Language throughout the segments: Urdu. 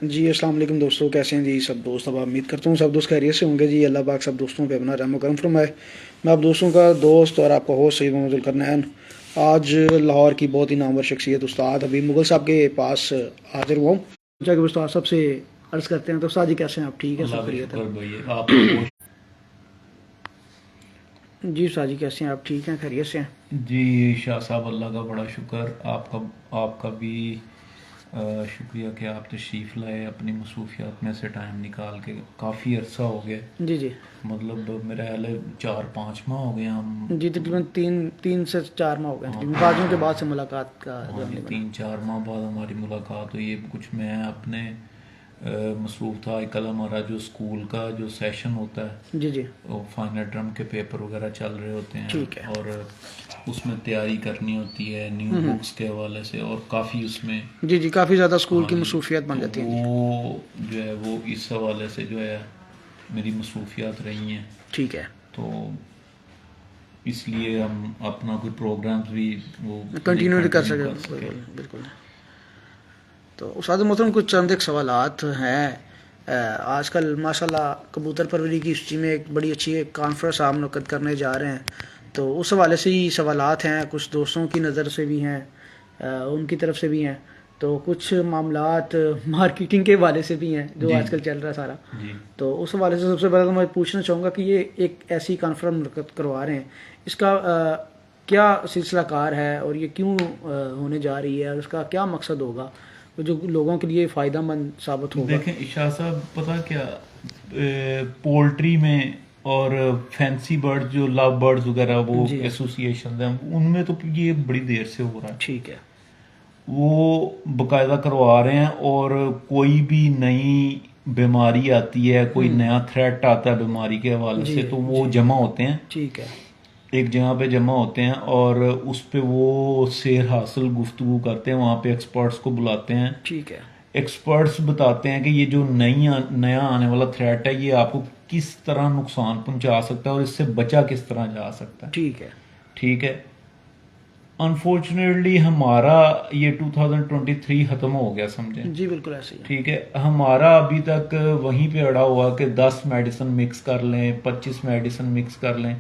جی السلام علیکم دوستوں، کیسے ہیں جی سب دوست؟ اب امید کرتا ہوں سب دوست خیریت سے ہوں گے جی۔ اللہ پاک سب دوستوں پہ اپنا رحم و کرم فرمائے۔ میں آپ دوستوں کا دوست اور آپ کا ہوسٹ سید محمد القرنین آج لاہور کی بہت ہی نامور شخصیت استاد حبیب مغل صاحب کے پاس حاضر ہوا ہوں۔ کہ استاد صاحب سے عرض کرتے ہیں تو استاد جی کیسے ہیں آپ؟ ٹھیک ہے، سب خیریت ہے؟ آپ جی استاد جی کیسے ہیں آپ؟ ٹھیک ہیں، خیریت سے ہیں؟ جی شاہ صاحب اللہ کا بڑا شکر، آپ کا بھی شکریہ کہ آپ تشریف لائے اپنی مصروفیات میں سے ٹائم نکال کے۔ کافی عرصہ ہو گیا، جی جی مطلب میرا خیال ہے 4-5 ماہ ہو گئے ہم جی، تقریباً تین سے 4 ماہ ہو گئے تقریباً بازوں کے بعد سے ملاقات کا ہاں جی، 3-4 ماہ بعد ہماری ملاقات ہوئی ہے۔ کچھ میں اپنے مصروف تھا، کل ہمارا جو اسکول کا جو سیشن ہوتا ہے جی جی وہ فائنل ٹرم کے پیپر وغیرہ چل رہے ہوتے ہیں، ٹھیک ہے۔ اور اس میں تیاری کرنی ہوتی ہے نیو بکس کے حوالے سے، اور کافی اس میں جی جی کافی زیادہ اسکول کی مصروفیات بن جاتی ہیں جی۔ وہ جو ہے وہ اس حوالے سے جو ہے میری مصروفیات رہی ہیں، ٹھیک ہے، تو اس لیے ہم اپنا کوئی پروگرامز بھی وہ کنٹینیو کر سکے۔ بالکل۔ تو استاد محترم کچھ چند ایک سوالات ہیں۔ آج کل ماشاءاللہ کبوتر پروری کی ہسٹری میں ایک بڑی اچھی ایک کانفرنس آپ منعقد کرنے جا رہے ہیں، تو اس حوالے سے ہی سوالات ہیں، کچھ دوستوں کی نظر سے بھی ہیں، ان کی طرف سے بھی ہیں، تو کچھ معاملات مارکیٹنگ کے حوالے سے بھی ہیں جو آج کل چل رہا ہے سارا۔ تو اس حوالے سے سب سے پہلے تو میں پوچھنا چاہوں گا کہ یہ ایک ایسی کانفرنس منعقد کروا رہے ہیں، اس کا کیا سلسلہ کار ہے اور یہ کیوں ہونے جا رہی ہے، اور اس کا کیا مقصد ہوگا جو لوگوں کے لیے فائدہ مند ثابت ہوگا؟ دیکھیں شاہ صاحب، پتہ کیا، پولٹری میں اور فینسی برڈ جو لو برڈز وغیرہ وہ ایسوسیشن ہیں، ان میں تو یہ بڑی دیر سے ہو رہا ہے۔ ٹھیک ہے، وہ باقاعدہ کروا رہے ہیں، اور کوئی بھی نئی بیماری آتی ہے، کوئی نیا تھریٹ آتا ہے بیماری کے حوالے سے، تو وہ جمع ہوتے ہیں ٹھیک ہے، ایک جگہ پہ جمع ہوتے ہیں، اور اس پہ وہ سیر حاصل گفتگو کرتے ہیں، وہاں پہ ایکسپرٹس کو بلاتے ہیں۔ ٹھیک ہے، ایکسپرٹس بتاتے ہیں کہ یہ جو نیا آنے والا تھریٹ ہے یہ آپ کو کس طرح نقصان پہنچا سکتا ہے اور اس سے بچا کس طرح جا سکتا ہے۔ ٹھیک ہے، ٹھیک ہے، انفارچونیٹلی ہمارا یہ 2023 ختم ہو گیا سمجھیں۔ جی بالکل ایسے ہی ہے۔ ٹھیک ہے، ہمارا ابھی تک وہیں پہ اڑا ہوا کہ 10 میڈیسن مکس کر لیں، 25 میڈیسن مکس کر لیں،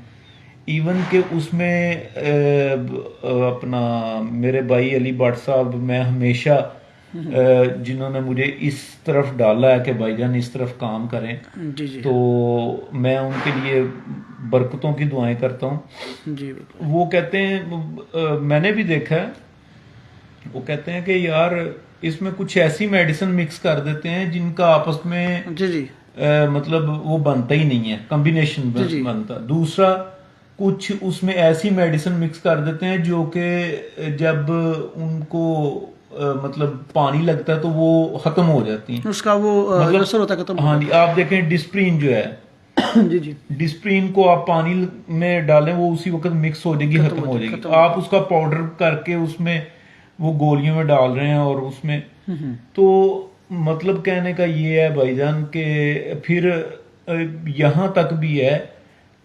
ایون کہ اس میں اپنا میرے بھائی علی بٹ صاحب، میں ہمیشہ جنہوں نے مجھے اس طرف ڈالا ہے کہ بھائی جان اس طرف کام کریں، جی جی تو میں ان کے لیے برکتوں کی دعائیں کرتا ہوں۔ جی بالکل، وہ کہتے ہیں، میں نے بھی دیکھا ہے، وہ کہتے ہیں کہ یار اس میں کچھ ایسی میڈیسن مکس کر دیتے ہیں جن کا آپس میں جی جی مطلب وہ بنتا ہی نہیں ہے، کمبینیشن بنتا۔ دوسرا، کچھ اس میں ایسی میڈیسن مکس کر دیتے ہیں جو کہ جب ان کو مطلب پانی لگتا ہے تو وہ ختم ہو جاتی ہیں، اس کا وہ اثر ہوتا ہے ختم۔ ہاں جی، آپ دیکھیں ڈسپرین جو ہے، جی جی ڈسپرین کو آپ پانی میں ڈالیں وہ اسی وقت مکس ہو جائے گی، ختم ہو جائے گی۔ آپ اس کا پاؤڈر کر کے اس میں وہ گولیوں میں ڈال رہے ہیں، اور اس میں تو مطلب کہنے کا یہ ہے بھائی جان کہ پھر یہاں تک بھی ہے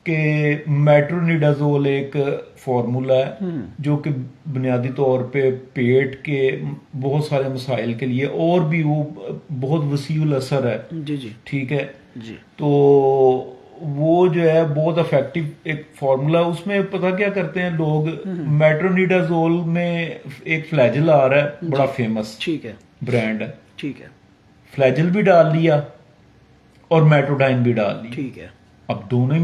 کہ میٹرونیڈازول ایک فارمولا ہے جو کہ بنیادی طور پہ پیٹ کے بہت سارے مسائل کے لیے، اور بھی وہ بہت وسیع الاثر ہے۔ جی جی ٹھیک ہے، جی تو وہ جو ہے بہت افیکٹو ایک فارمولا۔ اس میں پتہ کیا کرتے ہیں لوگ، میٹرونیڈازول میں ایک فلیجل آ رہا ہے بڑا فیمس، ٹھیک ہے، برانڈ ہے، ٹھیک ہے، فلیجل بھی ڈال لیا اور میٹروڈائن بھی ڈال لی۔ ٹھیک ہے، اب دونوں ہی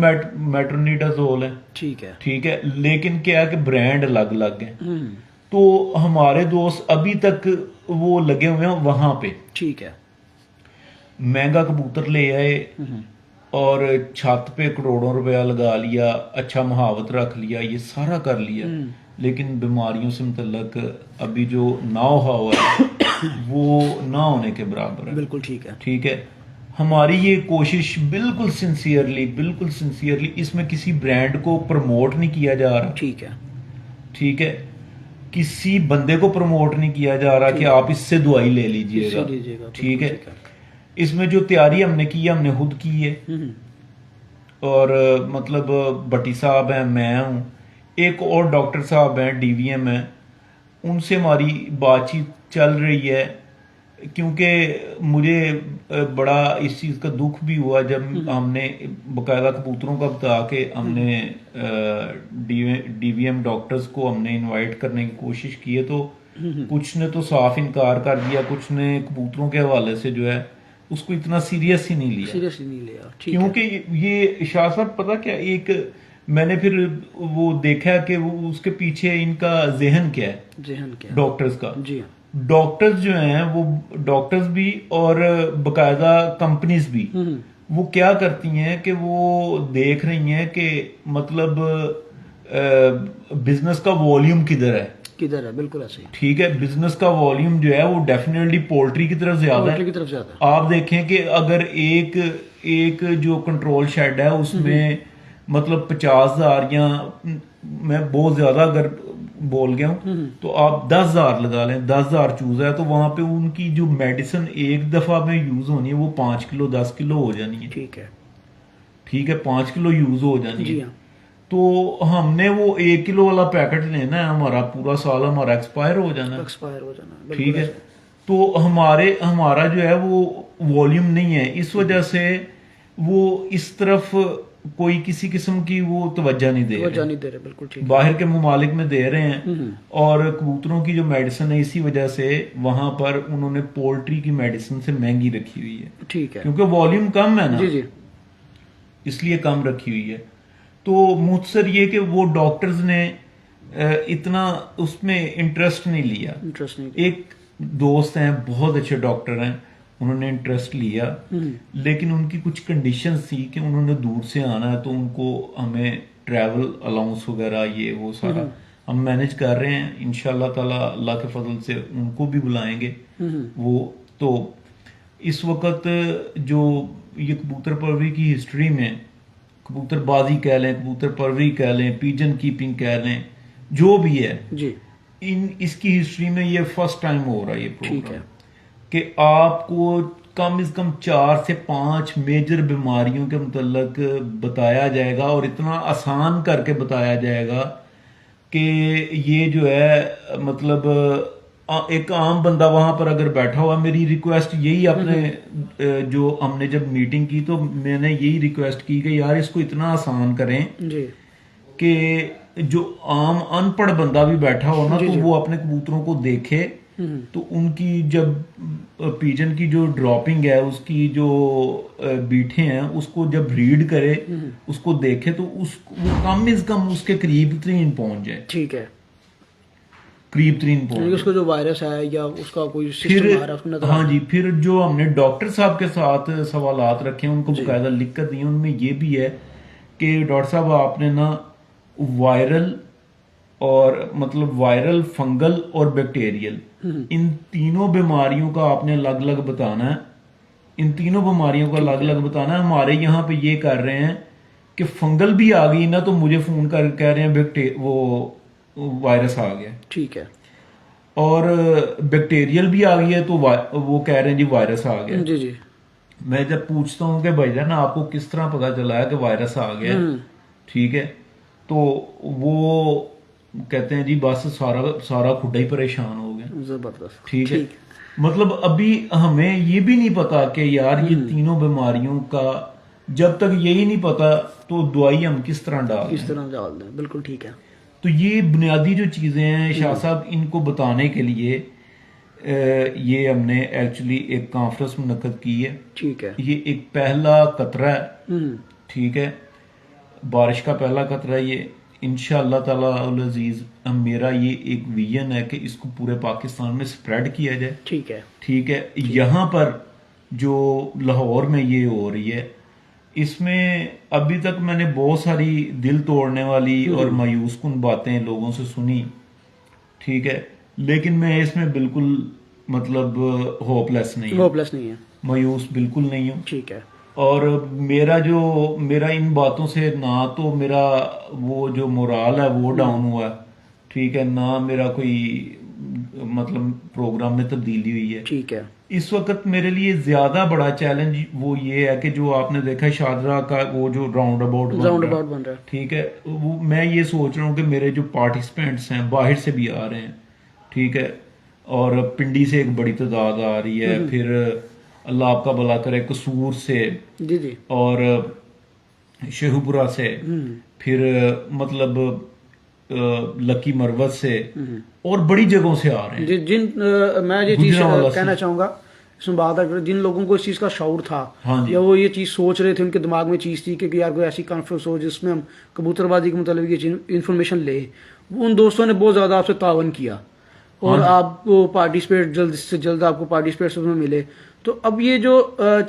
میٹرونیڈازول ہیں، ٹھیک ہے، ٹھیک ہے، لیکن کیا کہ برانڈ الگ الگ ہیں۔ تو ہمارے دوست ابھی تک وہ لگے ہوئے ہیں وہاں پہ، ٹھیک ہے، مہنگا کبوتر لے آئے اور چھت پہ کروڑوں روپیہ لگا لیا، اچھا محاوت رکھ لیا، یہ سارا کر لیا، لیکن بیماریوں سے متعلق ابھی جو ناؤ ہوا ہے وہ نہ ہونے کے برابر ہے۔ بالکل ٹھیک ہے، ٹھیک ہے، ہماری یہ کوشش بالکل سنسیئرلی اس میں کسی برانڈ کو پروموٹ نہیں کیا جا رہا، ٹھیک ہے، ٹھیک ہے، کسی بندے کو پروموٹ نہیں کیا جا رہا کہ آپ اس سے دوائی لے لیجئے گا، ٹھیک ہے۔ اس میں جو تیاری ہم نے کی ہے ہم نے خود کی ہے، اور مطلب بٹی صاحب ہیں، میں ہوں، ایک اور ڈاکٹر صاحب ہیں ڈی وی ایم ہیں، ان سے ہماری بات چیت چل رہی ہے۔ کیونکہ مجھے بڑا اس چیز کا دکھ بھی ہوا جب ہم نے باقاعدہ کبوتروں کا بتا کے ہم نے ڈی وی ایم ڈاکٹرز کو ہم نے انوائٹ کرنے کی کوشش کی ہے، تو کچھ نے تو صاف انکار کر دیا، کچھ نے کبوتروں کے حوالے سے جو ہے اس کو اتنا سیریس ہی نہیں لیا، کیونکہ یہ شاہ صاحب پتہ کیا، ایک میں نے پھر وہ دیکھا کہ وہ اس کے پیچھے ان کا ذہن کیا ہے ڈاکٹرز کا. ڈاکٹرز جو ہیں وہ ڈاکٹرز بھی اور باقاعدہ کمپنیز بھی وہ کیا کرتی ہیں کہ وہ دیکھ رہی ہیں کہ مطلب بزنس کا والیوم کدھر ہے، بالکل ایسے ہی. ٹھیک ہے، بزنس کا والیوم جو ہے وہ ڈیفینیٹلی پولٹری کی طرف زیادہ ہے. آپ دیکھیں کہ اگر ایک جو کنٹرول شیڈ ہے اس میں مطلب 50,000 یا میں بہت زیادہ اگر بول گیا ہوں تو آپ 10,000 لگا لیں، 10,000 چوزا ہے تو وہاں پہ ان کی جو میڈیسن ایک دفعہ میں یوز ہونی ہے وہ 5 کلو 10 کلو ہو جانی ہے. ٹھیک ہے 5 کلو یوز ہو جانی ہے. تو ہم نے وہ 1 کلو والا پیکٹ لینا ہے، ہمارا پورا سال ہمارا ایکسپائر ہو جانا ہے. ٹھیک ہے، تو ہمارا جو ہے وہ والیوم نہیں ہے، اس وجہ سے وہ اس طرف کوئی کسی قسم کی وہ توجہ نہیں دے رہے. بالکل ٹھیک. باہر کے ممالک میں دے رہے ہیں اور کبوتروں کی جو میڈیسن ہے اسی وجہ سے وہاں پر انہوں نے پولٹری کی میڈیسن سے مہنگی رکھی ہوئی ہے. ٹھیک ہے، کیونکہ والیوم کم ہے نا، اس لیے کم رکھی ہوئی ہے. تو مختصر یہ کہ وہ ڈاکٹرز نے اتنا اس میں انٹرسٹ نہیں لیا. ایک دوست ہیں بہت اچھے ڈاکٹر ہیں، انہوں نے انٹرسٹ لیا، لیکن ان کی کچھ کنڈیشنز تھی کہ انہوں نے دور سے آنا ہے تو ان کو ہمیں ٹریول الاؤنس وغیرہ یہ وہ سارا ہم مینج کر رہے ہیں. انشاءاللہ تعالی اللہ کے فضل سے ان کو بھی بلائیں گے. وہ تو اس وقت جو یہ کبوتر پروری کی ہسٹری میں کبوتر بازی کہہ لیں، کبوتر پروری کہہ لیں، پیجن کیپنگ کہہ لیں، جو بھی ہے اس کی ہسٹری میں یہ فرسٹ ٹائم ہو رہا ہے یہ پروگرام کہ آپ کو کم از کم 4 سے 5 میجر بیماریوں کے متعلق بتایا جائے گا اور اتنا آسان کر کے بتایا جائے گا کہ یہ جو ہے مطلب ایک عام بندہ وہاں پر اگر بیٹھا ہوا، میری ریکویسٹ یہی اپنے جو ہم نے جب میٹنگ کی تو میں نے یہی ریکویسٹ کی کہ یار اس کو اتنا آسان کریں کہ جو عام ان پڑھ بندہ بھی بیٹھا ہو نا تو وہ اپنے کبوتروں کو دیکھے، تو ان کی جب پیجن کی جو ڈراپنگ ہے اس کی جو بیٹھے ہیں اس کو جب ریڈ کرے، اس کو دیکھے تو وہ کم از کم اس کے قریب ترین پہنچ جائے. ٹھیک ہے، قریب ترین پہنچ اس کو جو وائرس ہے یا اس کا کوئی سسٹم آ رہا ہے. ہاں جی، پھر جو ہم نے ڈاکٹر صاحب کے ساتھ سوالات رکھے ان کو باقاعدہ لکھ کر دیے، ان میں یہ بھی ہے کہ ڈاکٹر صاحب آپ نے نا وائرل اور مطلب وائرل، فنگل اور بیکٹیریل، ان تینوں بیماریوں کا آپ نے الگ الگ بتانا ہے. ان تینوں بیماریوں کا الگ الگ بتانا ہے. ہمارے یہاں پہ یہ کر رہے ہیں کہ فنگل بھی آ گئی نا تو مجھے فون کر کہہ رہے ہیں وہ وائرس آ گیا. ٹھیک ہے، اور بیکٹیریل بھی آ گئی ہے تو وہ کہہ رہے ہیں جی وائرس آ گیا. جی میں جب پوچھتا ہوں کہ بھائی جان آپ کو کس طرح پتا چلا ہے کہ وائرس آ گیا، ٹھیک ہے، تو وہ کہتے ہیں جی بس سارا کھڈا ہی پریشان ہو گیا. زبردست. ٹھیک ہے، مطلب ابھی ہمیں یہ بھی نہیں پتا کہ یار یہ تینوں بیماریوں کا جب تک یہی نہیں پتا تو دوائی ہم کس طرح ڈال دیں. بالکل ٹھیک ہے. تو یہ بنیادی جو چیزیں ہیں شاہ صاحب، ان کو بتانے کے لیے یہ ہم نے ایکچولی ایک کانفرنس منعقد کی ہے. ٹھیک ہے، یہ ایک پہلا قطرہ ہے. ٹھیک ہے، بارش کا پہلا قطرہ ہے یہ. انشاءاللہ تعالی العزیز میرا یہ ایک ویژن ہے کہ اس کو پورے پاکستان میں سپریڈ کیا جائے. ٹھیک ہے، ٹھیک ہے. یہاں پر جو لاہور میں یہ ہو رہی ہے، اس میں ابھی تک میں نے بہت ساری دل توڑنے والی اور مایوس کن باتیں لوگوں سے سنی. ٹھیک ہے، لیکن میں اس میں بالکل مطلب ہوپ لیس نہیں ہے، مایوس بالکل نہیں ہوں. ٹھیک ہے، اور میرا ان باتوں سے نہ تو میرا وہ جو مورال ہے وہ ڈاؤن ہوا ہے. ٹھیک ہے، نہ میرا کوئی مطلب پروگرام میں تبدیلی ہوئی ہے. ٹھیک ہے، اس وقت میرے لیے زیادہ بڑا چیلنج وہ یہ ہے کہ جو آپ نے دیکھا شاہدرہ کا وہ جو راؤنڈ اباؤٹ بن رہا ہے. ٹھیک ہے، میں یہ سوچ رہا ہوں کہ میرے جو پارٹیسپینٹس ہیں باہر سے بھی آ رہے ہیں. ٹھیک ہے، اور پنڈی سے ایک بڑی تعداد آ رہی ہے، پھر اللہ آپ کا بھلا کرے قصور سے، جی جی، اور شیخو پورہ سے، پھر مطلب لکی مروت سے، اور بڑی جگہوں سے آ رہے ہیں. جی میں یہ چیز گجرانوالہ سے. کہنا چاہوں گا اس میں بات ہے، جن لوگوں کو اس چیز کا شعور تھا ہاں جی. یا وہ یہ چیز سوچ رہے تھے، ان کے دماغ میں چیز تھی کہ یار کوئی ایسی کانفرنس ہو جس میں ہم کبوتر بازی کے متعلق یہ انفارمیشن لیں، ان دوستوں نے بہت زیادہ آپ سے تعاون کیا اور آپ کو پارٹیسپیٹ جلد سے جلد آپ کو پارٹیسپیٹ میں ملے. تو اب یہ جو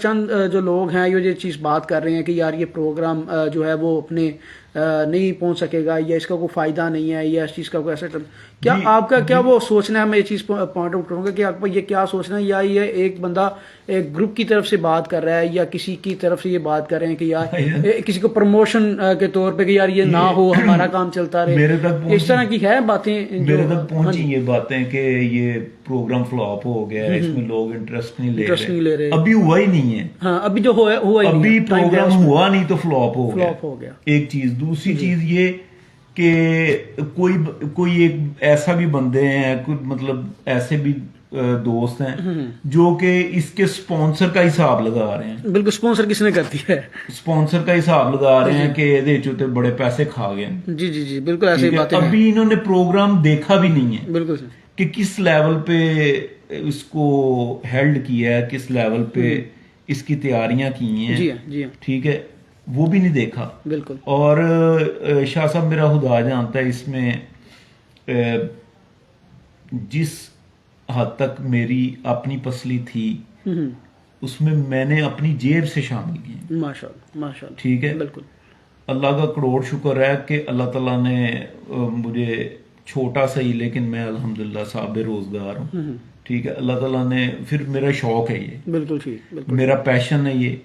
چند جو لوگ ہیں یہ چیز بات کر رہے ہیں کہ یار یہ پروگرام جو ہے وہ اپنے نہیں پہنچ سکے گا، یا اس کا کوئی فائدہ نہیں ہے، یا اس چیز کا کوئی ایسا کیا آپ کا کیا وہ سوچنا ہے؟ میں یہ چیز پوائنٹ آؤٹ کروں گا کہ آپ کو یہ کیا سوچنا ہے، یا یہ ایک بندہ ایک گروپ کی طرف سے بات کر رہا ہے، یا کسی کی طرف سے یہ بات کر رہے ہیں کہ یار کسی کو پروموشن کے طور پہ کہ یار یہ نہ ہو، ہمارا کام چلتا رہے، میرے تک اس طرح کی ہے باتیں؟ میرے تک پہنچی یہ باتیں کہ یہ پروگرام فلاپ ہو گیا ہے، اس میں لوگ انٹرسٹ نہیں لے رہے. ابھی ہوا ہی نہیں ہے. ہاں، ابھی جو ہوا ابھی پروگرام ہوا نہیں تو فلاپ ہو گیا. ایک چیز. دوسری چیز یہ کہ کوئی ایک ایسا بھی بندے ہیں، مطلب ایسے بھی دوست ہیں جو کہ اس کے سپانسر کا حساب لگا رہے ہیں. بالکل، سپانسر کس نے کرتی ہے؟ سپانسر کا حساب لگا رہے ہیں کہ یہ چوتے بڑے پیسے کھا گئے. جی جی جی، بالکل ایسی باتیں. ابھی انہوں نے پروگرام دیکھا بھی نہیں ہے. بالکل کہ کس لیول پہ اس کو ہیلڈ کیا ہے، کس لیول پہ اس کی تیاریاں کی ہیں. جی ہاں جی ہاں، ٹھیک ہے، وہ بھی نہیں دیکھا. بالکل. اور شاہ صاحب میرا خدا جانتا ہے اس میں جس حد تک میری اپنی پسلی تھی اس میں نے اپنی جیب سے شامل کی. ماشاءاللہ ماشاءاللہ. ٹھیک ہے، بالکل. اللہ کا کروڑ شکر ہے کہ اللہ تعالیٰ نے مجھے چھوٹا سا ہی، لیکن میں الحمدللہ صاحب روزگار ہوں. ٹھیک ہے، اللہ تعالیٰ نے، پھر میرا شوق ہے یہ، بالکل ٹھیک، بالکل میرا پیشن ہے یہ،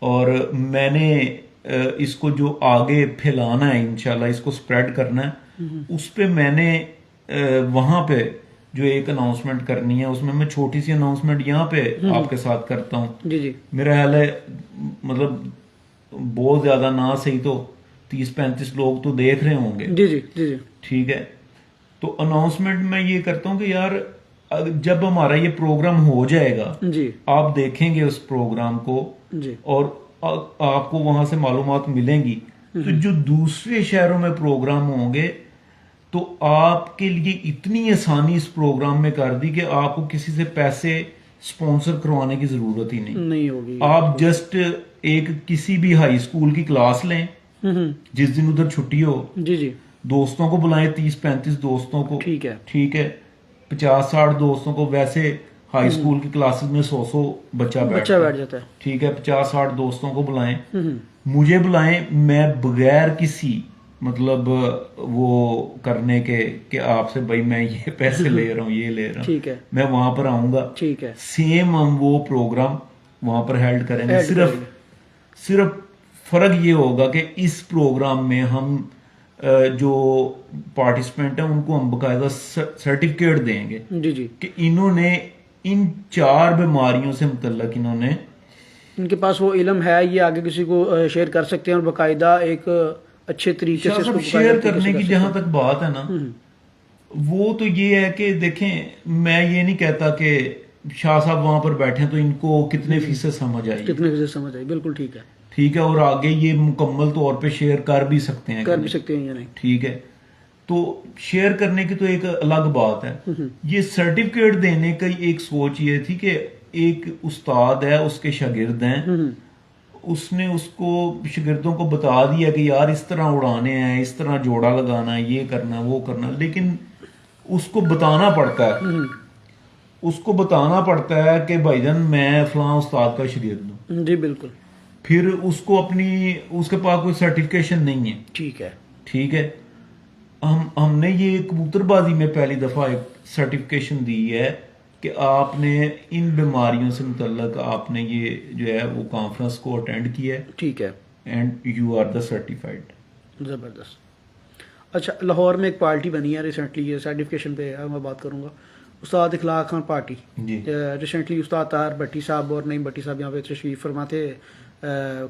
اور میں نے اس کو جو آگے پھیلانا ہے انشاءاللہ، اس کو سپریڈ کرنا ہے، اس پہ میں نے وہاں پہ جو ایک اناؤنسمنٹ کرنی ہے، اس میں میں چھوٹی سی اناؤنسمنٹ یہاں پہ آپ کے ساتھ کرتا ہوں. جی جی، میرا خیال ہے مطلب بہت زیادہ نہ صحیح تو 30-35 لوگ تو دیکھ رہے ہوں گے. جی جی جی جی، ٹھیک ہے. تو اناؤنسمنٹ میں یہ کرتا ہوں کہ یار جب ہمارا یہ پروگرام ہو جائے گا، جی آپ دیکھیں گے اس پروگرام کو، جی، اور آپ کو وہاں سے معلومات ملیں گی. تو جو دوسرے شہروں میں پروگرام ہوں گے تو آپ کے لیے اتنی آسانی اس پروگرام میں کر دی کہ آپ کو کسی سے پیسے سپانسر کروانے کی ضرورت ہی نہیں ہوگی. آپ جسٹ ایک کسی بھی ہائی اسکول کی کلاس لیں، جس دن ادھر چھٹی ہو، جی جی، دوستوں کو بلائیں، 30-35 دوستوں کو. ٹھیک ہے، ٹھیک ہے، 50-60 دوستوں کو. ویسے ہائی اسکول کی کلاسز میں 100 بچہ بیٹھ جاتا ہے. ٹھیک ہے، 50-60 دوستوں کو بلائیں، مجھے بلائیں، میں بغیر کسی مطلب وہ کرنے کے کہ آپ سے بھائی میں یہ پیسے لے رہا ہوں، یہ لے رہا ہوں، ٹھیک ہے، میں وہاں پر آؤں گا. ٹھیک ہے، سیم ہم وہ پروگرام وہاں پر ہیلڈ کریں گے. صرف فرق یہ ہوگا کہ اس پروگرام میں ہم جو پارٹیسپینٹ ہیں ان کو ہم باقاعدہ سرٹیفکیٹ دیں گے. جی جی، کہ انہوں نے ان 4 بیماریوں سے متعلق انہوں نے، ان کے پاس وہ علم ہے، یہ آگے کسی کو شیئر کر سکتے ہیں، اور باقاعدہ ایک اچھے طریقے سے اس کو شیئر کرنے کی جہاں تک بات ہے نا، وہ تو یہ ہے کہ دیکھیں، میں یہ نہیں کہتا کہ شاہ صاحب وہاں پر بیٹھے تو ان کو کتنے فیصد سمجھ آئی، بالکل ٹھیک ہے. ٹھیک ہے، اور آگے یہ مکمل طور پہ شیئر کر بھی سکتے ہیں یا نہیں. ٹھیک ہے، تو شیئر کرنے کی تو ایک الگ بات ہے. یہ سرٹیفکیٹ دینے کی ایک سوچ یہ تھی کہ ایک استاد ہے، اس کے شاگرد ہیں، اس نے اس کو شاگردوں کو بتا دیا کہ یار اس طرح اڑانے ہیں، اس طرح جوڑا لگانا ہے، یہ کرنا وہ کرنا، لیکن اس کو بتانا پڑتا ہے، اس کو بتانا پڑتا ہے کہ بھائی جان میں فلاں استاد کا شاگرد ہوں. جی بالکل. پھر اس کو اس کے پاس کوئی سرٹیفکیشن نہیں ہے. ٹھیک ہے، ٹھیک ہے. ہم نے یہ کبوتر بازی میں پہلی دفعہ ایک سرٹیفکیشن دی ہے کہ آپ نے ان بیماریوں سے متعلق آپ نے یہ جو ہے وہ کانفرنس کو اٹینڈ کیا ہے. ٹھیک ہے، and you are the certified. زبردست. اچھا، لاہور میں ایک پارٹی بنی ہے ریسنٹلی، یہ سرٹیفکیشن پہ میں بات کروں گا، استاد اخلاق خان پارٹی. جی. ریسنٹلی استاد طاہر بھٹی صاحب اور نعیم بھٹی صاحب یہاں پہ تشریف فرما تھے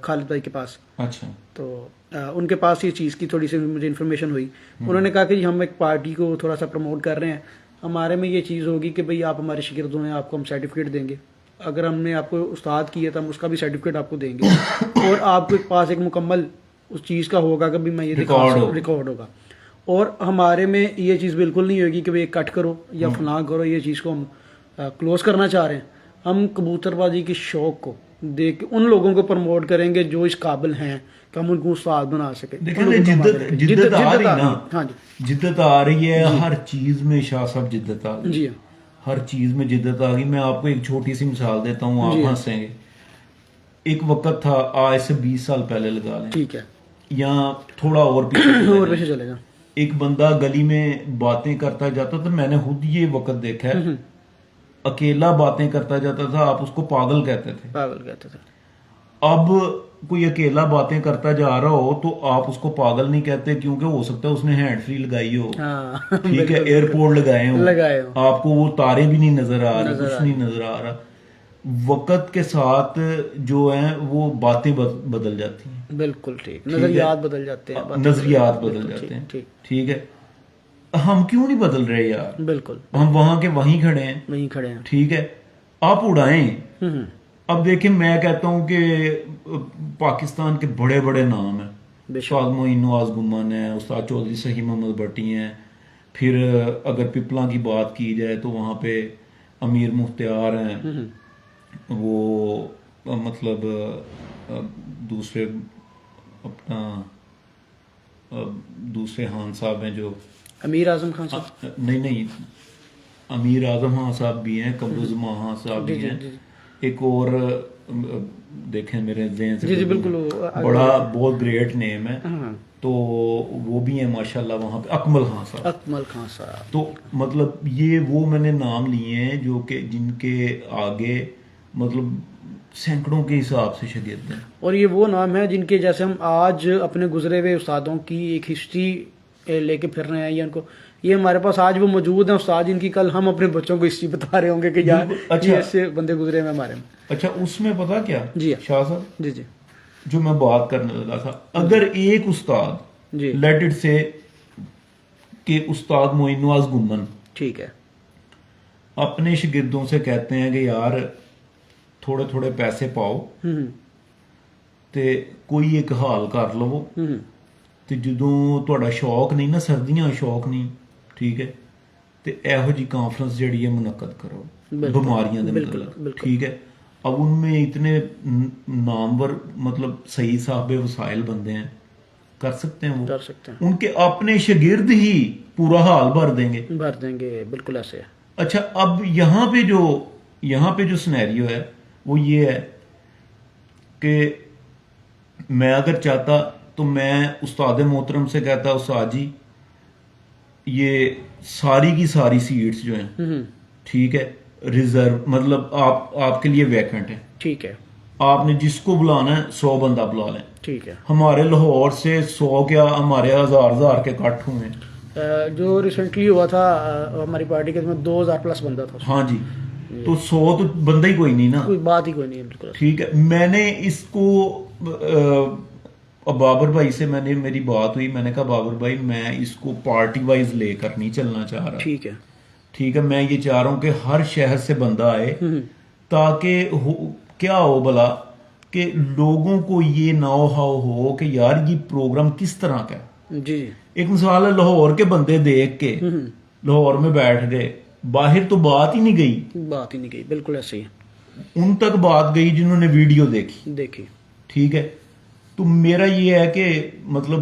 خالد بھائی کے پاس. اچھا. تو ان کے پاس یہ چیز کی تھوڑی سی مجھے انفارمیشن ہوئی. انہوں نے کہا کہ ہم ایک پارٹی کو تھوڑا سا پروموٹ کر رہے ہیں، ہمارے میں یہ چیز ہوگی کہ بھئی آپ ہمارے شاگردوں ہیں، آپ کو ہم سرٹیفکیٹ دیں گے. اگر ہم نے آپ کو استاد کیا تو ہم اس کا بھی سرٹیفکیٹ آپ کو دیں گے، اور آپ کے پاس ایک مکمل اس چیز کا ہوگا کہ بھی میں یہ ریکارڈ ہوگا. اور ہمارے میں یہ چیز بالکل نہیں ہوگی کہ بھئی کٹ کرو یا فلاں کرو، یہ چیز کو ہم کلوز کرنا چاہ رہے ہیں. ہم کبوتر بازی کے شوق کو دیکھ کے ان لوگوں کو پروموٹ کریں گے جو اس قابل ہیں کہ ہم ان کو استاد بنا سکیں. جدت آ رہی نا، ہاں جی، جدت آ رہی ہے ہر چیز میں. شاہ صاحب جدت آ گئی، جی ہر چیز میں جدت آ گئی. میں آپ کو ایک چھوٹی سی مثال دیتا ہوں، آپ ہنسیں گے. ایک وقت تھا آج سے 20 سال پہلے لگا لیں، ٹھیک ہے، یا تھوڑا اور پیچھے چلے گا. ایک بندہ گلی میں باتیں کرتا جاتا تھا. میں نے خود یہ وقت دیکھا ہے، اکیلا باتیں کرتا جاتا تھا، آپ اس کو پاگل کہتے تھے. پاگل کہتے تھے. اب کوئی اکیلا باتیں کرتا جا رہا ہو تو آپ اس کو پاگل نہیں کہتے، کیونکہ ہو سکتا ہے اس نے ہینڈ فری لگائی ہو، ٹھیک ہے، ایئرپورٹ لگائے ہو، آپ کو وہ تارے بھی نہیں نظر آ رہے، کچھ نہیں نظر آ رہا. وقت کے ساتھ جو ہیں وہ باتیں بدل جاتی ہیں. بالکل ٹھیک، نظریات بدل جاتے ہیں، نظریات بدل جاتے ہیں. ٹھیک ہے، ہم کیوں نہیں بدل رہے یار؟ بالکل، ہم وہاں کے وہیں کھڑے ہیں، ٹھیک ہے. آپ اڑائیں. اب دیکھیں، میں کہتا ہوں کہ پاکستان کے بڑے بڑے نام ہیں، استاد معین نواز گمان ہے، استاد چودھری صحیح محمد بٹی ہیں. پھر اگر پپلا کی بات کی جائے تو وہاں پہ امیر مختار ہیں، وہ مطلب دوسرے اپنا دوسرے خان صاحب ہیں جو امیر اعظم خان صاحب، نہیں، امیر اعظم خان صاحب بھی ہیں، قبر زمان خان صاحب بھی ہیں. ایک اور دیکھیں میرے ذہن سے، بالکل بڑا بہت گریٹ نیم ہے، تو وہ بھی ہیں ماشاءاللہ وہاں پہ. اکمل خان صاحب. تو مطلب یہ وہ میں نے نام لیے ہیں جو کہ جن کے آگے مطلب سینکڑوں کے حساب سے شاگرد ہیں. اور یہ وہ نام ہے جن کے جیسے ہم آج اپنے گزرے ہوئے استادوں کی ایک ہسٹری لے کے پھر رہے ہیں، یا ان کو یہ ہمارے پاس آج وہ موجود ہیں استاد جن کی کل ہم اپنے بچوں کو ہسٹری بتا رہے ہوں گے کہ یار یہ ایسے بندے گزرے ہیں ہمارے میں. اچھا، اس میں پتا کیا شاہ صاحب، جی جو میں بات کرنے لگا تھا، اگر ایک استاد لیٹ اٹ سے کہ استاد معین نواز گمن، ٹھیک ہے، اپنے شاگردوں سے کہتے ہیں کہ یار تھوڑے تھوڑے پیسے پاؤ تے کوئی ایک حال کر لو، تے جدوں تہاڈا شوق نہیں نا، سردیاں شوق نہیں، ٹھیک ہے، تے ایہو جی کانفرنس جڑی ہے منعقد کرو بیماریاں دے متعلق، ٹھیک ہے. اب ان میں اتنے نامور مطلب صحیح صاحب وسائل بندے ہیں، کر سکتے ہیں وہ، ان کے اپنے شاگرد ہی پورا حال بھر دیں گے. بالکل ایسے ہے. اچھا، اب یہاں پہ جو سینیریو ہے وہ یہ ہے کہ میں اگر چاہتا تو میں استاد محترم سے کہتا، استاد جی یہ ساری کی ساری سیٹس جو ہیں، ٹھیک ہے، ریزرو، مطلب آپ کے لیے ویکنٹ ہے، ٹھیک ہے، آپ نے جس کو بلانا ہے 100 بندہ بلا لیں، ٹھیک ہے. ہمارے لاہور سے 100 کیا ہمارے ہزار کے کٹ ہوئے. جو ریسنٹلی ہوا تھا ہماری پارٹی کے میں 2000 پلس بندہ تھا. ہاں جی، تو 100 تو بندہ ہی کوئی نہیں نا، کوئی بات ہی کوئی نہیں ہے. بالکل ٹھیک ہے. میں نے اس کو بابر بھائی سے میری بات ہوئی، میں نے کہا بابر بھائی میں اس کو پارٹی وائز لے کر نہیں چلنا چاہ رہا، ٹھیک ہے، میں یہ چاہ رہا ہوں کہ ہر شہر سے بندہ آئے، تاکہ کیا ہو بلا کہ لوگوں کو یہ نو ہاؤ ہو کہ یار یہ پروگرام کس طرح کا ہے. جی، ایک مثال ہے، لاہور کے بندے دیکھ کے لاہور میں بیٹھ گئے، باہر تو بات ہی نہیں گئی. بالکل ایسے ہی. ان تک بات گئی جنہوں نے ویڈیو دیکھی، ٹھیک ہے. تو میرا یہ ہے کہ مطلب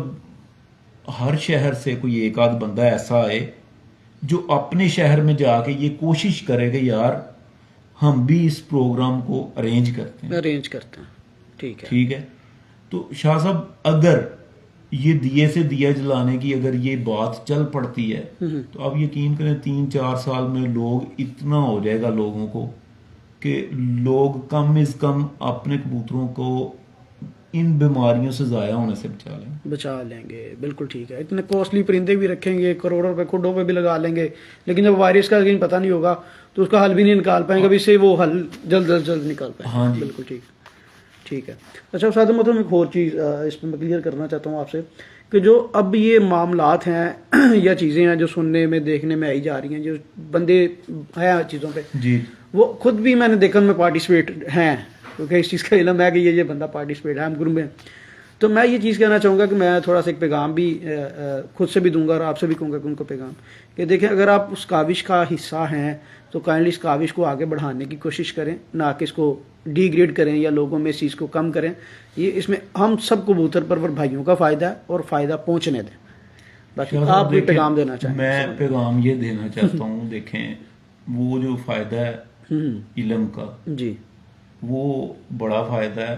ہر شہر سے کوئی ایک آدھ بندہ ایسا آئے جو اپنے شہر میں جا کے یہ کوشش کرے کہ یار ہم بھی اس پروگرام کو ارینج کرتے ہیں. ٹھیک ہے. تو شاہ صاحب اگر یہ دیے سے دیا جلانے کی اگر یہ بات چل پڑتی ہے تو آپ یقین کریں 3-4 سال میں لوگ اتنا ہو جائے گا لوگوں کو کہ لوگ کم از کم اپنے کبوتروں کو ان بیماریوں سے ضائع ہونے سے بچا لیں گے. بالکل ٹھیک ہے. اتنے کوسٹلی پرندے بھی رکھیں گے، کروڑوں روپے کھڈوں پہ بھی لگا لیں گے، لیکن جب وائرس کا کہیں پتہ نہیں ہوگا تو اس کا حل بھی نہیں نکال پائیں گے. ابھی سے وہ حل جلد نکال پائیں گے. ہاں جی، بالکل ٹھیک ہے. اچھا استاد محترم، ایک اور چیز اس پہ میں کلیئر کرنا چاہتا ہوں آپ سے کہ جو اب یہ معاملات ہیں یا چیزیں ہیں جو سننے میں دیکھنے میں آئی جا رہی ہیں، جو بندے ہیں چیزوں پہ، جی وہ خود بھی میں نے دیکھا میں پارٹیسپیٹ ہیں، کیونکہ اس چیز کا علم ہے کہ یہ بندہ پارٹیسپیٹ ہے ہم گروپ میں. تو میں یہ چیز کہنا چاہوں گا کہ میں تھوڑا سا ایک پیغام بھی خود سے بھی دوں گا اور آپ سے بھی کہوں گا کہ ان کو پیغام کہ دیکھیں اگر آپ اس کاوش کا حصہ ہیں تو کائنڈلی اس کاوش کو آگے بڑھانے کی کوشش کریں، نہ کہ اس کو ڈی گریڈ کریں یا لوگوں میں اس چیز کو کم کریں. یہ اس میں ہم سب کبوتر پرور بھائیوں کا فائدہ ہے اور فائدہ پہنچنے دیں. باقی آپ کوئی پیغام دینا چاہیں؟ میں پیغام یہ دینا چاہتا ہوں، دیکھیں وہ جو فائدہ ہے علم کا، جی وہ بڑا فائدہ ہے.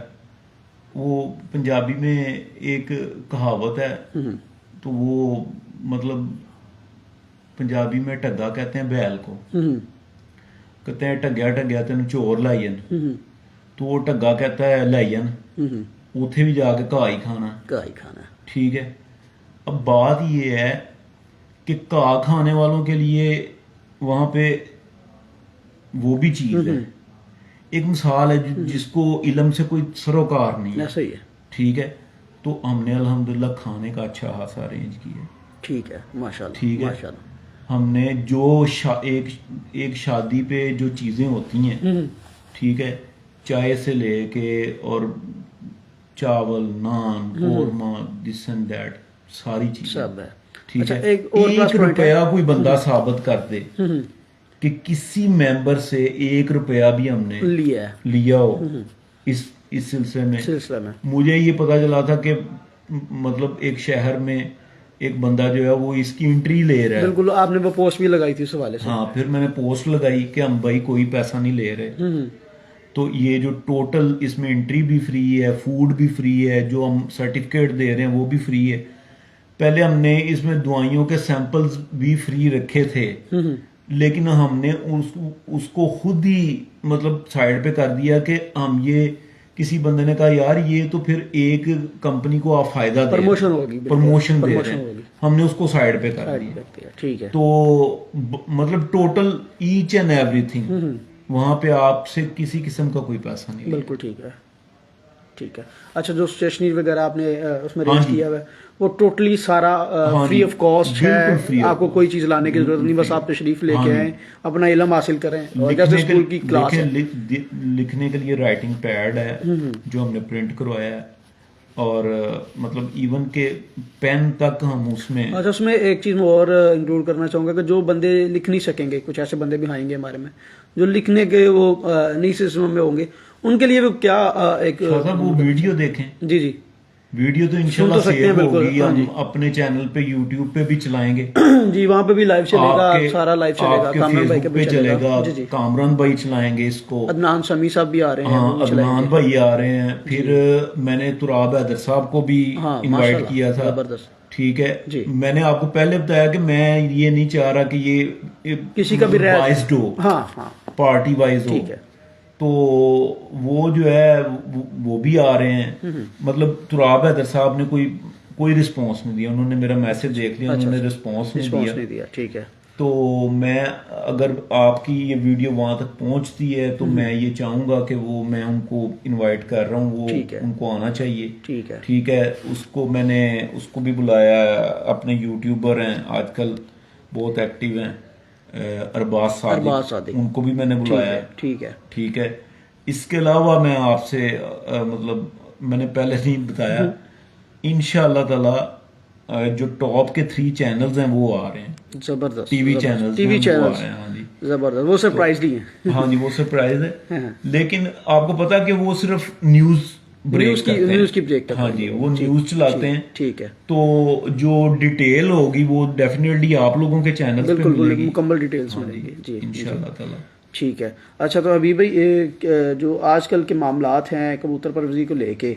وہ پنجابی میں ایک کہاوت ہے، تو وہ مطلب پنجابی میں ٹگا کہتے ہیں بیل کو، کہتے ہیں ٹگیا ٹگیا تین چور لائین، تو وہ ٹگا کہتا ہے لائین اتنے بھی جا کے گھا ہی کھانا. ٹھیک ہے، اب بات یہ ہے کہ گھا کھانے والوں کے لیے وہاں پہ وہ بھی چیز ہے. ایک مثال ہے جس کو علم سے کوئی سروکار نہیں ہے، صحیح ہے، ٹھیک ہے، تو ہم نے الحمدللہ کھانے کا اچھا خاصا ارینج کیا. ٹھیک ہے، ماشاءاللہ، ٹھیک ہے، ماشاءاللہ. ہم نے جو ایک شادی پہ جو چیزیں ہوتی ہیں، ٹھیک ہے، چائے سے لے کے اور چاول، naan, korma, this and that, ساری چیزیں سب ہے. ٹھیک ہے. ایک روپیہ کوئی بندہ ثابت کر دے کہ کسی ممبر سے 1 روپیہ بھی ہم نے لیا ہو اس سلسلے میں. مجھے یہ پتا چلا تھا کہ مطلب ایک شہر میں ایک بندہ جو ہے وہ اس کی انٹری لے رہا ہے. بالکل، آپ نے وہ پوسٹ بھی لگائی تھی اس حوالے سے. ہاں، پھر میں نے پوسٹ لگائی کہ ہم بھائی کوئی پیسہ نہیں لے رہے. تو یہ جو ٹوٹل اس میں انٹری بھی فری ہے، فوڈ بھی فری ہے، جو ہم سرٹیفکیٹ دے رہے ہیں وہ بھی فری ہے. پہلے ہم نے اس میں دوائیوں کے سیمپلز بھی فری رکھے تھے، لیکن ہم نے اس کو خود ہی مطلب سائڈ پہ کر دیا کہ ہم یہ کسی بندے نے کہا یار یہ تو پھر ایک کمپنی کو آپ فائدہ دے پروموشن دے رہے ہیں، ہم نے اس کو سائڈ پہ کر دیا. ٹھیک ہے، تو مطلب total each and every thing وہاں پہ آپ سے کسی قسم کا کوئی پیسہ نہیں. بالکل ٹھیک ہے، ٹھیک ہے. اچھا، جو اسٹیشنری وغیرہ آپ نے اس میں رینج کیا ہوا ہے وہ ٹوٹلی سارا فری آف کاسٹ ہے، آپ کو کوئی چیز لانے کی ضرورت نہیں، بس آپ تشریف لے کے آئیں، اپنا علم حاصل کریں. اور جیسے اسکول کی کلاس ہے، لکھنے کے لیے رائٹنگ پیڈ ہے جو ہم نے پرنٹ کروایا ہے، اور مطلب ایون کہ پین تک ہم اس میں. اچھا، اس میں ایک چیز میں اور انکلوڈ کرنا چاہوں گا کہ جو بندے لکھ نہیں سکیں گے، کچھ ایسے بندے بھی آئیں گے ہمارے میں جو لکھنے کے وہ نہیں سسٹم میں ہوں گے، ان کے لیے وہ کیا ایک وہ ویڈیو دیکھیں. جی ویڈیو تو انشاءاللہ سیو ہوگی، ہم اپنے چینل پہ یوٹیوب پہ بھی چلائیں گے. جی، وہاں پہ بھی لائیو چلے گا، سارا لائیو چلے گا، کامران بھائی پہ چلے گا، کامران بھائی چلائیں گے اس کو، عدنان سمی صاحب بھی آ رہے ہیں. ہاں، عدنان بھائی آ رہے ہیں. پھر میں نے تراب حیدر صاحب کو بھی انوائٹ کیا تھا. ٹھیک ہے، میں نے آپ کو پہلے بتایا کہ میں یہ نہیں چاہ رہا کہ یہ کسی کا بھی وائزڈ ہو، پارٹی وائز ہو. تو وہ جو ہے وہ بھی آ رہے ہیں. مطلب تراب حیدر صاحب نے کوئی رسپانس نہیں دیا، انہوں نے میرا میسج دیکھ لیا، انہوں نے رسپانس نہیں دیا. ٹھیک ہے، تو میں اگر آپ کی یہ ویڈیو وہاں تک پہنچتی ہے تو میں یہ چاہوں گا کہ وہ میں ان کو انوائٹ کر رہا ہوں، وہ ان کو آنا چاہیے. ٹھیک ہے، اس کو میں نے اس کو بھی بلایا. اپنے یوٹیوبر ہیں آج کل بہت ایکٹیو ہیں، ارباز صادق، ان کو بھی میں نے بلایا. ٹھیک ہے. اس کے علاوہ میں آپ سے مطلب میں نے پہلے نہیں بتایا، انشاءاللہ تعالی جو ٹاپ کے 3 چینلز ہیں وہ آ رہے ہیں. زبردست ٹی وی چینلز. ہاں جی، زبردست. وہ سرپرائز نہیں ہے. ہاں جی، وہ سرپرائز ہے، لیکن آپ کو پتا کہ وہ صرف نیوز کی بریک. ہاں جی، وہ نیوز چلاتے ہیں. ٹھیک ہے، تو جو ڈیٹیل ہوگی وہ ڈیفینیٹلی آپ لوگوں کے چینل پہ ملے گی، مکمل ڈیٹیلز ملے گی. جی، انشاءاللہ تعالی. ٹھیک ہے. اچھا، تو ابھی بھائی جو آج کل کے معاملات ہیں کبوتر پروری کو لے کے،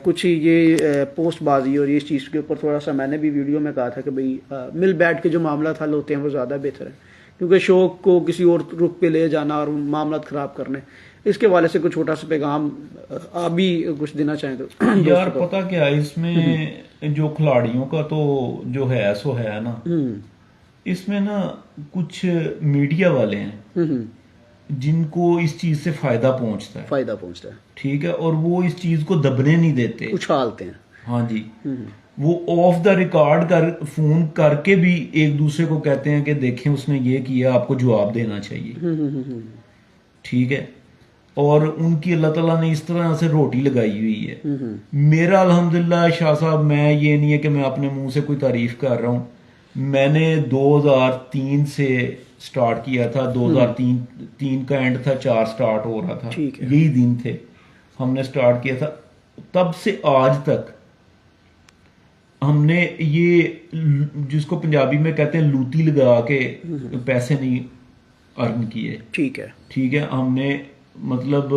کچھ یہ پوسٹ بازی اور اس چیز کے اوپر تھوڑا سا میں نے بھی ویڈیو میں کہا تھا کہ بھائی مل بیٹھ کے جو معاملات حل ہوتے ہیں وہ زیادہ بہتر ہیں، کیونکہ شوق کو کسی اور رخ پہ لے جانا اور معاملات خراب کرنے، اس کے حوالے سے کچھ چھوٹا سا پیغام آپ بھی کچھ دینا چاہیں تو. یار پتہ کیا ہے، اس میں جو کھلاڑیوں کا تو جو ہے سو ہے نا، اس میں نا کچھ میڈیا والے ہیں جن کو اس چیز سے فائدہ پہنچتا ہے. ٹھیک ہے، اور وہ اس چیز کو دبنے نہیں دیتے، اچھالتے ہیں. ہاں جی وہ آف دا ریکارڈ فون کر کے بھی ایک دوسرے کو کہتے ہیں کہ دیکھیں اس نے یہ کیا، آپ کو جواب دینا چاہیے. ٹھیک ہے. اور ان کی اللہ تعالیٰ نے اس طرح سے روٹی لگائی ہوئی ہے. میرا الحمدللہ شاہ صاحب، میں یہ نہیں ہے کہ میں اپنے منہ سے کوئی تعریف کر رہا ہوں، میں نے 2003 سے سٹارٹ کیا تھا. 2003 کا اینڈ تھا، 4 سٹارٹ ہو رہا تھا، یہی دن تھے ہم نے سٹارٹ کیا تھا. تب سے آج تک ہم نے یہ جس کو پنجابی میں کہتے ہیں لوتی لگا کے پیسے نہیں ارن کیے. ٹھیک ہے. ہم نے مطلب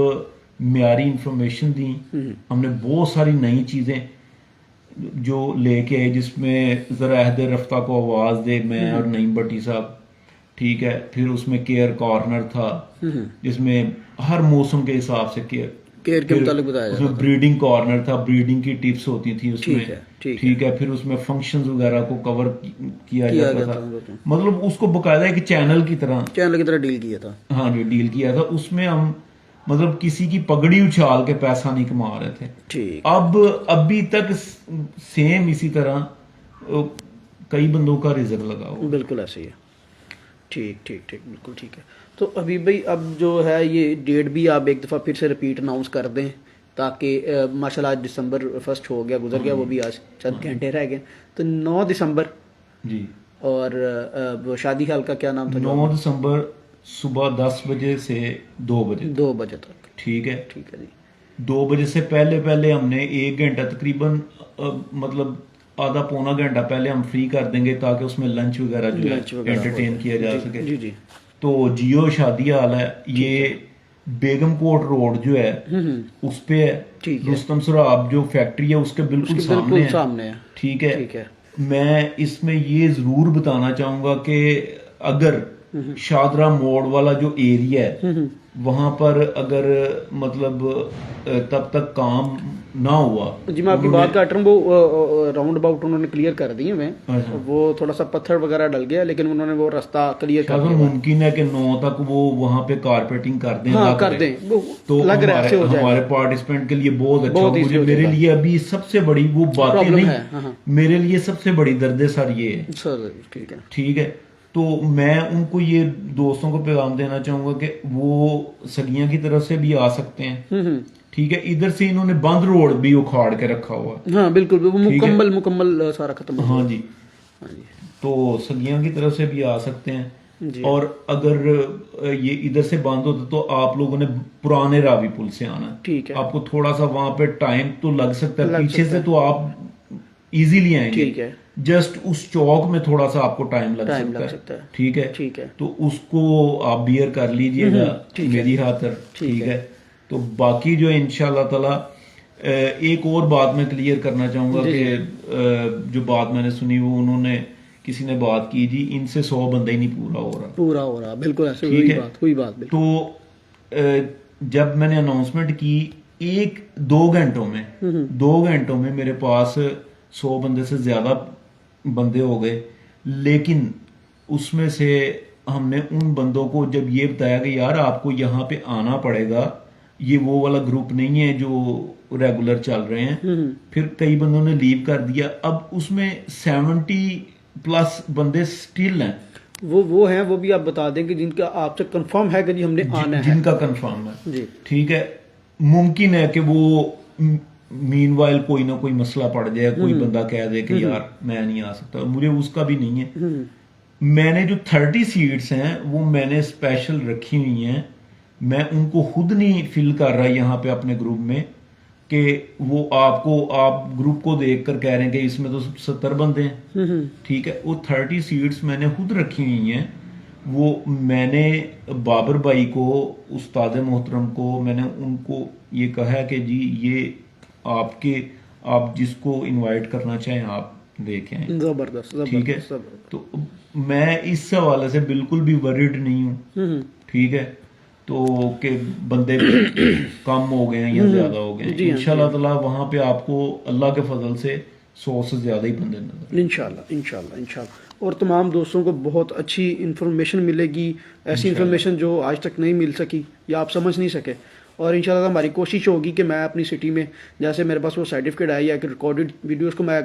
معیاری انفارمیشن دی، ہم نے بہت ساری نئی چیزیں جو لے کے آئے، جس میں ذرا عہد رفتہ کو آواز دے میں اور نعیم بٹی صاحب. ٹھیک ہے. پھر اس میں کیئر کارنر تھا جس میں ہر موسم کے حساب سے کیئر کے متعلق بتایا جاتا تھا. بریڈنگ کارنر تھا، بریڈنگ کی ٹپس ہوتی تھی اس میں. ٹھیک ہے. پھر اس میں فنکشنز وغیرہ کو کور کیا جاتا تھا، مطلب اس کو باقاعدہ ایک چینل کی طرح ڈیل کیا تھا. ہاں جی ڈیل کیا تھا. اس میں ہم مطلب کسی کی پگڑی اچھال کے پیسہ نہیں کما رہے تھے. ابھی تک سیم اسی طرح کئی بندوں کا رزق لگا ہوا. بالکل ایسے ہی ہے. ٹھیک بالکل ٹھیک ہے. تو ابھی بھائی اب جو ہے یہ ڈیٹ بھی آپ ایک دفعہ پھر سے ریپیٹ اناؤنس کر دیں، تاکہ ماشاء اللہ آج دسمبر 1 ہو گیا، گزر گیا، وہ بھی آج چند گھنٹے رہ گئے. تو 9 دسمبر جی. اور شادی ہال کا کیا نام تھا؟ 9 دسمبر صبح 10 بجے سے 2 بجے تک. ٹھیک ہے جی. 2 بجے سے پہلے ہم نے 1 گھنٹہ تقریباً مطلب آدھا پونا گھنٹہ پہلے ہم فری کر دیں گے تاکہ اس میں لنچ وغیرہ جو ہے انٹرٹین کیا جا سکے. جی. تو جیو شادی ہال ہے، یہ بیگم کوٹ روڈ جو ہے اس پہ ہے. رستم سراب جو فیکٹری ہے اس کے بالکل سامنے ہے. ٹھیک ہے. میں اس میں یہ ضرور بتانا چاہوں گا کہ اگر شادرہ موڑ والا جو ایریا ہے وہاں پر اگر مطلب تب تک کام نہ ہوا، جی میں آپ کی بات کر رہا ہوں، وہ راؤنڈ اباؤٹ انہوں نے کلیئر کر دی ہے. وہ تھوڑا سا پتھر وغیرہ ڈل گیا لیکن انہوں نے وہ راستہ کلیئر کر دیا. ممکن ہے کہ 9 تک وہ وہاں پہ کارپیٹنگ کر دیں. تو ہمارے پارٹیسپینٹ کے لیے بہت اچھا. مجھے میرے لیے ابھی سب سے بڑی وہ باتیں نہیں، میرے لیے سب سے بڑی درد سر یہ ہے. ٹھیک ہے. تو میں ان کو یہ دوستوں کو پیغام دینا چاہوں گا کہ وہ سگیاں کی طرف سے بھی آ سکتے ہیں. ٹھیک ہے. ادھر سے انہوں نے بند روڈ بھی اکھاڑ کے رکھا ہوا. ہاں بالکل مکمل سارا ختم. ہاں جی. تو سگیاں کی طرف سے بھی آ سکتے ہیں. اور اگر یہ ادھر سے بند ہوتا تو آپ لوگوں نے پرانے راوی پل سے آنا. ٹھیک ہے. آپ کو تھوڑا سا وہاں پہ ٹائم تو لگ سکتا ہے، پیچھے سے تو آپ ایزیلی آئیں گے. جسٹ اس چوک میں تھوڑا سا آپ کو ٹائم لگ سکتا ہے. ٹھیک ہے. تو اس کو آپ بیئر کر لیجئے گا میری خاطر. ٹھیک ہے. تو باقی جو انشاءاللہ تعالی ایک اور بات میں کلیئر کرنا چاہوں گا کہ جو بات میں نے سنی وہ انہوں نے کسی نے بات کی جی ان سے 100 بندہ ہی نہیں پورا ہو رہا. بالکل ایسے ہوئی بات. تو جب میں نے اناؤنسمنٹ کی 2 گھنٹوں میں میرے پاس 100 بندے سے زیادہ بندے ہو گئے. لیکن اس میں سے ہم نے ان بندوں کو جب یہ بتایا کہ یار آپ کو یہاں پہ آنا پڑے گا، یہ وہ والا گروپ نہیں ہے جو ریگولر چل رہے ہیں. پھر کئی بندوں نے لیو کر دیا. اب اس میں 70+ بندے سٹل ہیں. وہ ہیں، وہ بھی آپ بتا دیں کہ جن کا آپ سے کنفرم ہے کہ جی ہم نے آنا ہے. جن کا کنفرم ہے. ٹھیک ہے. ممکن ہے کہ وہ مین وائل کوئی نہ کوئی مسئلہ پڑ جائے، کوئی بندہ کہہ دے کہ یار میں نہیں آ سکتا. مجھے اس کا بھی نہیں ہے. میں نے جو 30 سیٹس ہیں وہ میں نے اسپیشل رکھی ہوئی ہیں. میں ان کو خود نہیں فل کر رہا یہاں پہ اپنے گروپ میں کہ وہ آپ گروپ کو دیکھ کر کہہ رہے ہیں کہ اس میں تو 70 بندے ہیں. ٹھیک ہے. وہ 30 سیٹس میں نے خود رکھی ہوئی ہیں. وہ میں نے بابر بھائی کو، استاد محترم کو، میں نے ان کو یہ کہا کہ جی یہ آپ جس کو انوائٹ کرنا چاہیں آپ دیکھیں. زبردست. ٹھیک ہے. تو میں اس حوالے سے بالکل بھی ورڈ نہیں ہوں. ٹھیک ہے. تو کہ بندے کم ہو گئے ہیں یا زیادہ ہو گئے ہیں. انشاءاللہ تعالی وہاں پہ آپ کو اللہ کے فضل سے 100 سے زیادہ ہی بندے نظر انشاءاللہ. اور تمام دوستوں کو بہت اچھی انفارمیشن ملے گی، ایسی انفارمیشن جو آج تک نہیں مل سکی یا آپ سمجھ نہیں سکے. اور انشاءاللہ ہماری کوشش ہوگی کہ میں اپنی سٹی میں جیسے میرے پاس وہ سرٹیفکیٹ آئی ہے کہ ریکارڈڈ ویڈیوز کو میں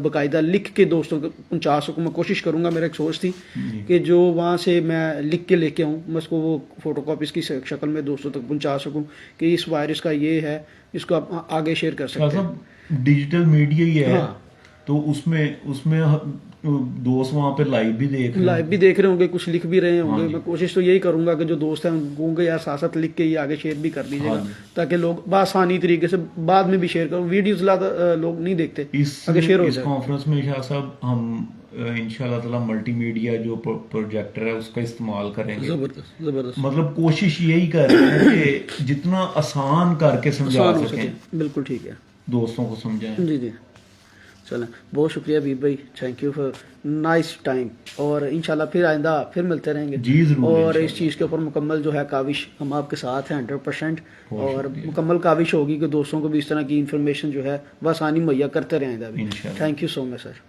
باقاعدہ لکھ کے دوستوں کو پہنچا سکوں. میں کوشش کروں گا. میرا ایک سوچ تھی کہ جو وہاں سے میں لکھ کے لے کے آؤں میں اس کو وہ فوٹو کاپیز کی شکل میں دوستوں تک پہنچا سکوں کہ اس وائرس کا یہ ہے, اس کو آپ آگے شیئر کر سکتے ہیں. ڈیجیٹل میڈیا ہی ہے تو اس میں دوست وہاں پہ لائیو بھی دیکھ رہے ہوں گے, کچھ لکھ بھی رہے ہوں گے. میں کوشش تو یہی کروں گا کہ جو دوست ہیں گوں گے یا ساتھ ساتھ لکھ کے یہ آگے شیئر بھی کر دیجیے گا تاکہ لوگ بآسانی طریقے سے بعد میں بھی شیئر کروں. ویڈیوز زیادہ لوگ نہیں دیکھتے اگر شیئر ہو جائے. اس کانفرنس میں شاہ صاحب ہم انشاءاللہ تعالی ملٹی میڈیا جو پروجیکٹر ہے اس کا استعمال کریں گے. زبردست. مطلب کوشش یہی کر رہے ہیں کہ جتنا آسان کر کے سمجھا سکیں. بالکل ٹھیک ہے, دوستوں کو سمجھائیں. جی چلیں, بہت شکریہ حبیب بھائی, thank you for nice time. اور انشاءاللہ پھر آئندہ پھر ملتے رہیں گے جی ضرور. اور اس چیز کے اوپر مکمل جو ہے کاوش ہم آپ کے ساتھ ہیں 100%. اور مکمل کاوش ہوگی کہ دوستوں کو بھی اس طرح کی انفارمیشن جو ہے بآسانی مہیا کرتے رہیں آئندہ بھی. Thank you so much sir.